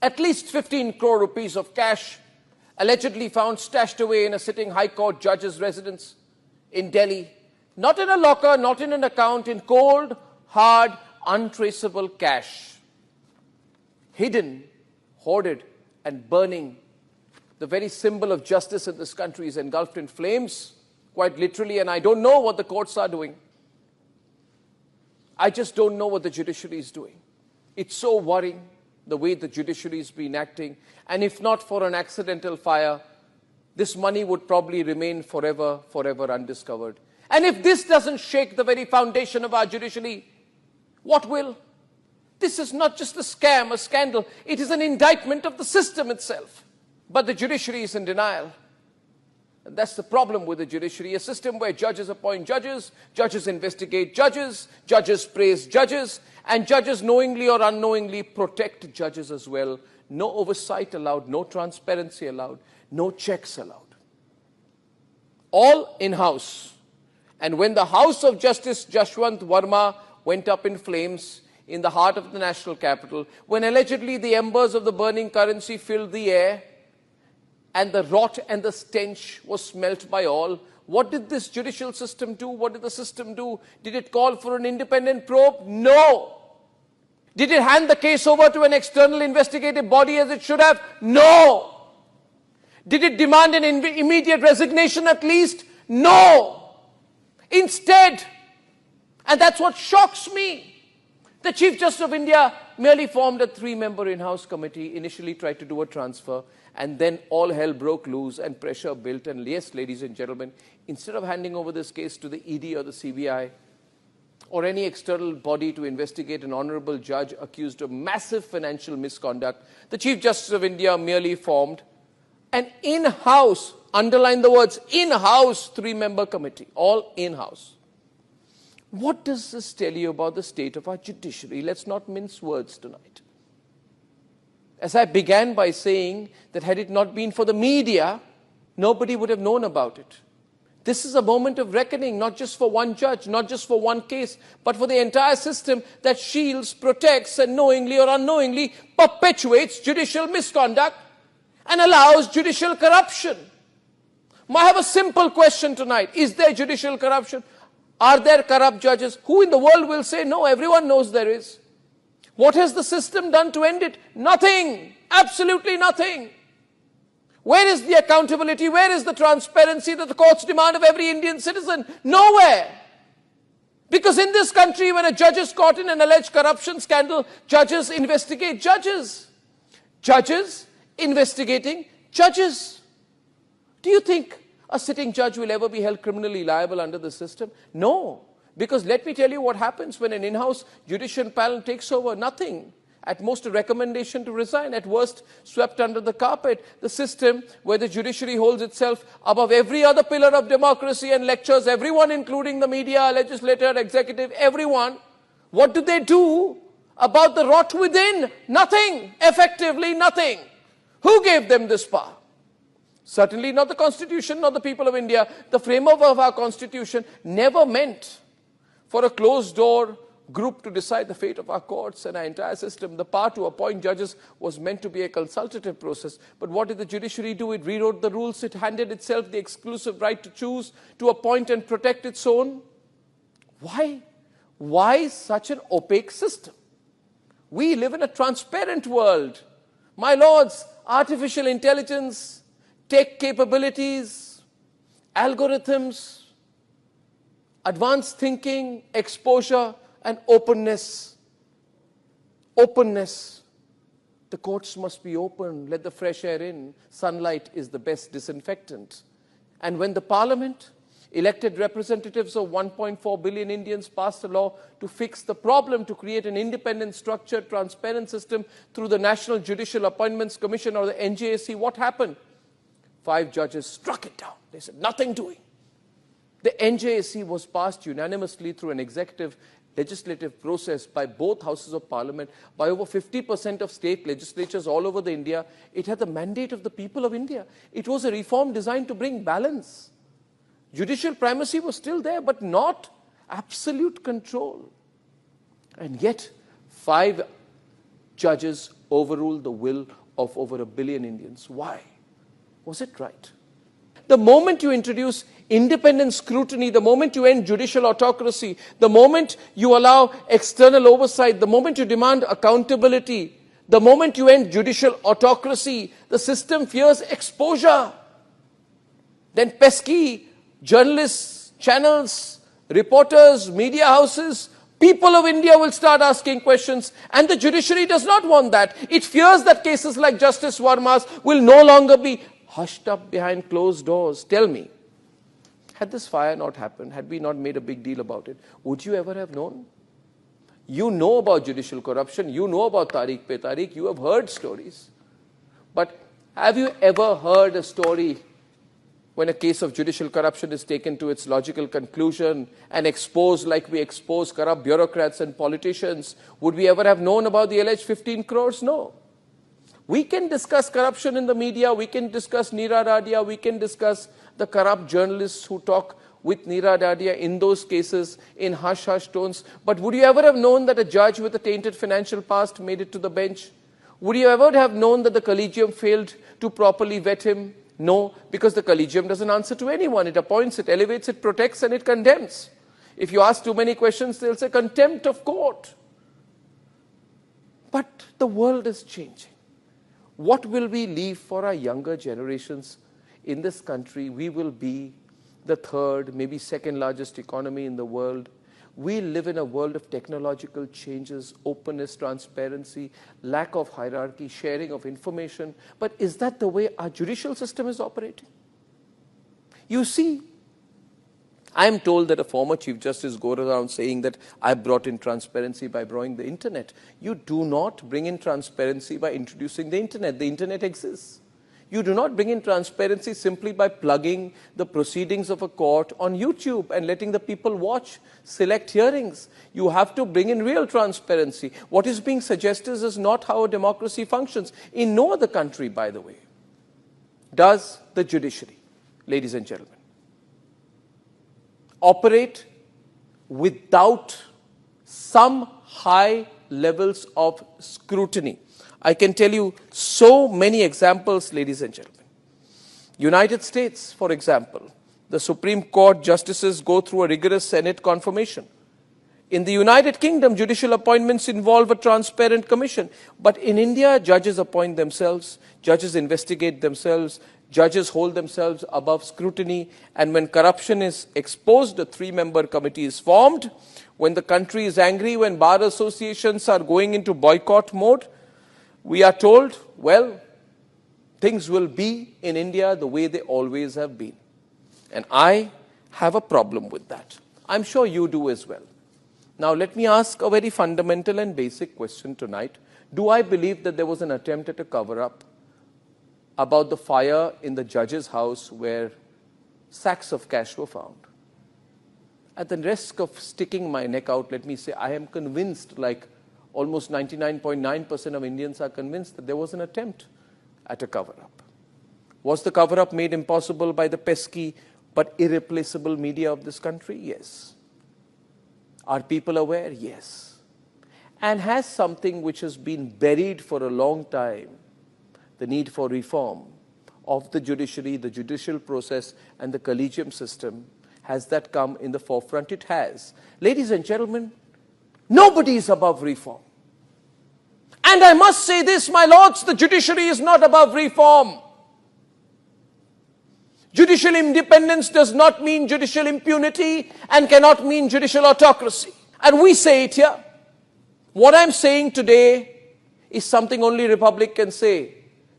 at least 15 crore rupees of cash allegedly found stashed away in a sitting High Court judge's residence in Delhi. Not in a locker, not in an account, in cold, hard, untraceable cash. Hidden, hoarded, and burning. The very symbol of justice in this country is engulfed in flames, quite literally, and I don't know what the courts are doing. I just don't know what the judiciary is doing. It's so worrying, the way the judiciary has been acting. And if not for an accidental fire, this money would probably remain forever, forever undiscovered. And if this doesn't shake the very foundation of our judiciary, what will? This is not just a scam, a scandal. It is an indictment of the system itself. But the judiciary is in denial. And that's the problem with the judiciary, a system where judges appoint judges, judges investigate judges, judges praise judges, and judges knowingly or unknowingly protect judges as well. No oversight allowed, no transparency allowed, no checks allowed. All in-house. And when the House of Justice Jashwant Verma went up in flames in the heart of the national capital, when allegedly the embers of the burning currency filled the air, and the rot and the stench was smelt by all, what did this judicial system do? What did the system do? Did it call for an independent probe? No. Did it hand the case over to an external investigative body as it should have? No. Did it demand an immediate resignation at least? No. Instead, and that's what shocks me, the Chief Justice of India merely formed a 3-member in-house committee, initially tried to do a transfer, and then all hell broke loose and pressure built. And yes, ladies and gentlemen, instead of handing over this case to the ED or the CBI or any external body to investigate an honorable judge accused of massive financial misconduct, the Chief Justice of India merely formed an in-house, underline the words, in-house 3-member committee, all in-house. What does this tell you about the state of our judiciary? Let's not mince words tonight. As I began by saying that had it not been for the media, nobody would have known about it. This is a moment of reckoning, not just for one judge, not just for one case, but for the entire system that shields, protects, and knowingly or unknowingly perpetuates judicial misconduct and allows judicial corruption. I have a simple question tonight. Is there judicial corruption? Are there corrupt judges? Who in the world will say no? Everyone knows there is. What has the system done to end it? Nothing. Absolutely nothing. Where is the accountability? Where is the transparency that the courts demand of every Indian citizen? Nowhere. Because in this country, when a judge is caught in an alleged corruption scandal, judges investigate judges. Judges investigating judges. Do you think a sitting judge will ever be held criminally liable under the system? No. Because let me tell you what happens when an in-house judicial panel takes over. Nothing. At most, a recommendation to resign. At worst, swept under the carpet. The system where the judiciary holds itself above every other pillar of democracy and lectures everyone, including the media, legislature, executive, everyone. What do they do about the rot within? Nothing. Effectively nothing. Who gave them this power? Certainly not the Constitution, not the people of India. The framework of our Constitution never meant for a closed-door group to decide the fate of our courts and our entire system. The power to appoint judges was meant to be a consultative process. But what did the judiciary do? It rewrote the rules. It handed itself the exclusive right to choose, to appoint and protect its own. Why? Why such an opaque system? We live in a transparent world. My lords, artificial intelligence, tech capabilities, algorithms, advanced thinking, exposure, and openness. Openness. The courts must be open. Let the fresh air in. Sunlight is the best disinfectant. And when the parliament, elected representatives of 1.4 billion Indians, passed a law to fix the problem, to create an independent, structured, transparent system through the National Judicial Appointments Commission or the NJAC, what happened? 5 judges struck it down. They said, nothing doing. The NJAC was passed unanimously through an executive legislative process by both houses of parliament, by over 50% of state legislatures all over India. It had the mandate of the people of India. It was a reform designed to bring balance. Judicial primacy was still there, but not absolute control. And yet, 5 judges overrule the will of over 1 billion Indians. Why? Was it right? The moment you introduce independent scrutiny, the moment you end judicial autocracy, the moment you allow external oversight, the moment you demand accountability, the moment you end judicial autocracy, the system fears exposure. Then pesky journalists, channels, reporters, media houses, people of India will start asking questions, and the judiciary does not want that. It fears that cases like Justice Verma's will no longer be hushed up behind closed doors. Tell me, had this fire not happened, had we not made a big deal about it, would you ever have known? You know about judicial corruption, you know about Tariq pe Tariq, you have heard stories. But have you ever heard a story when a case of judicial corruption is taken to its logical conclusion and exposed like we expose corrupt bureaucrats and politicians? Would we ever have known about the alleged 15 crores? No. We can discuss corruption in the media, we can discuss Neera Dadia, we can discuss the corrupt journalists who talk with Neera Dadia in those cases in hush-hush tones. But would you ever have known that a judge with a tainted financial past made it to the bench? Would you ever have known that the collegium failed to properly vet him? No, because the collegium doesn't answer to anyone. It appoints, it elevates, it protects, and it condemns. If you ask too many questions, they'll say contempt of court. But the world is changing. What will we leave for our younger generations in this country? We will be the third, maybe second largest economy in the world. We live in a world of technological changes, openness, transparency, lack of hierarchy, sharing of information. But is that the way our judicial system is operating? You see, I am told that a former Chief Justice goes around saying that I brought in transparency by bringing the internet. You do not bring in transparency by introducing the internet. The internet exists. You do not bring in transparency simply by plugging the proceedings of a court on YouTube and letting the people watch select hearings. You have to bring in real transparency. What is being suggested is not how a democracy functions. In no other country, by the way, does the judiciary, ladies and gentlemen, operate without some high levels of scrutiny. I can tell you so many examples, ladies and gentlemen. United States, for example, the Supreme Court justices go through a rigorous Senate confirmation. In the United Kingdom, judicial appointments involve a transparent commission. But in India, judges appoint themselves, judges investigate themselves, judges hold themselves above scrutiny, and when corruption is exposed, a 3-member committee is formed. When the country is angry, when bar associations are going into boycott mode, we are told, well, things will be in India the way they always have been. And I have a problem with that. I'm sure you do as well. Now, let me ask a very fundamental and basic question tonight. Do I believe that there was an attempt at a cover-up about the fire in the judge's house where sacks of cash were found? At the risk of sticking my neck out, let me say I am convinced, like almost 99.9% of Indians are convinced, that there was an attempt at a cover-up. Was the cover-up made impossible by the pesky but irreplaceable media of this country? Yes. Are people aware? Yes. And has something which has been buried for a long time, the need for reform of the judiciary, the judicial process, and the collegium system, has that come in the forefront? It has. Ladies and gentlemen, nobody is above reform. And I must say this, my lords, the judiciary is not above reform. Judicial independence does not mean judicial impunity and cannot mean judicial autocracy. And we say it here. What I'm saying today is something only Republic can say.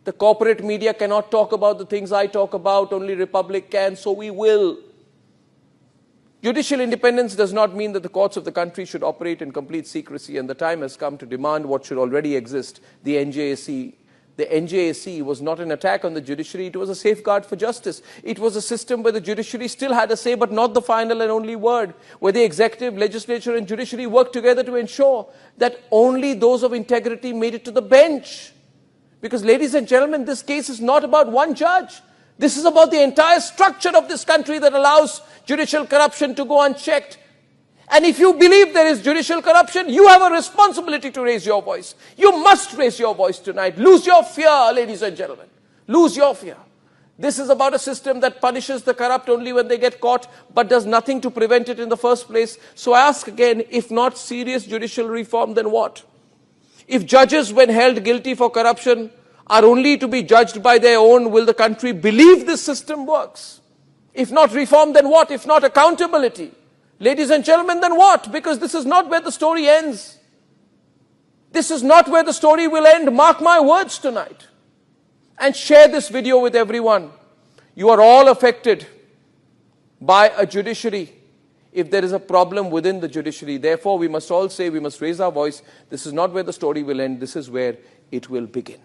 The corporate media cannot talk about the things I talk about, only Republic can, so we will. Judicial independence does not mean that the courts of the country should operate in complete secrecy, and the time has come to demand what should already exist, the NJAC. The NJAC was not an attack on the judiciary, it was a safeguard for justice. It was a system where the judiciary still had a say, but not the final and only word, where the executive, legislature and judiciary worked together to ensure that only those of integrity made it to the bench. Because, ladies and gentlemen, this case is not about one judge. This is about the entire structure of this country that allows judicial corruption to go unchecked. And if you believe there is judicial corruption, you have a responsibility to raise your voice. You must raise your voice tonight. Lose your fear, ladies and gentlemen. Lose your fear. This is about a system that punishes the corrupt only when they get caught, but does nothing to prevent it in the first place. So I ask again, if not serious judicial reform, then what? If judges, when held guilty for corruption, are only to be judged by their own, will the country believe this system works? If not reform, then what? If not accountability? Ladies and gentlemen, then what? Because this is not where the story ends. This is not where the story will end. Mark my words tonight. And share this video with everyone. You are all affected by a judiciary if there is a problem within the judiciary. Therefore, we must all say, we must raise our voice. This is not where the story will end. This is where it will begin.